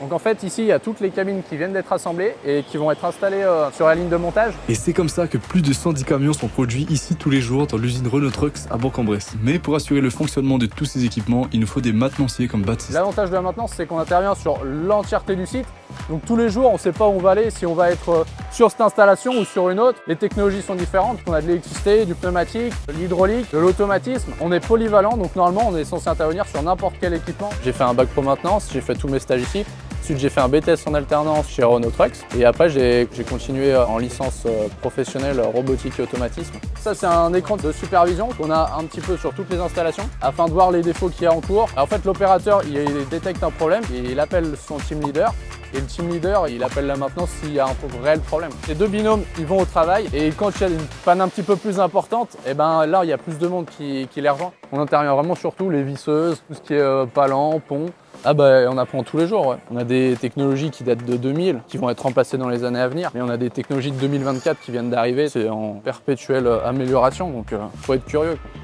Donc en fait ici il y a toutes les cabines qui viennent d'être assemblées et qui vont être installées sur la ligne de montage. Et c'est comme ça que plus de 110 camions sont produits ici tous les jours dans l'usine Renault Trucks à Bourg-en-Bresse. Mais pour assurer le fonctionnement de tous ces équipements, il nous faut des maintenanciers comme Baptiste. L'avantage de la maintenance, c'est qu'on intervient sur l'entièreté du site. Donc tous les jours, on ne sait pas où on va aller, si on va être sur cette installation ou sur une autre. Les technologies sont différentes. On a de l'électricité, du pneumatique, de l'hydraulique, de l'automatisme. On est polyvalent, donc normalement, on est censé intervenir sur n'importe quel équipement. J'ai fait un bac pro maintenance, j'ai fait tous mes stages ici. Ensuite, j'ai fait un BTS en alternance chez Renault Trucks. Et après, j'ai continué en licence professionnelle robotique et automatisme. Ça, c'est un écran de supervision qu'on a un petit peu sur toutes les installations afin de voir les défauts qu'il y a en cours. Alors, en fait, l'opérateur, il détecte un problème et il appelle son team leader. Et le team leader, il appelle la maintenance s'il y a un réel problème. Les deux binômes, ils vont au travail et quand il y a une panne un petit peu plus importante, et ben là, il y a plus de monde qui les rejoint. On intervient vraiment sur tout, les visseuses, tout ce qui est palan, pont. Ah bah on apprend tous les jours, ouais. On a des technologies qui datent de 2000, qui vont être remplacées dans les années à venir. Mais on a des technologies de 2024 qui viennent d'arriver. C'est en perpétuelle amélioration, donc faut être curieux, quoi.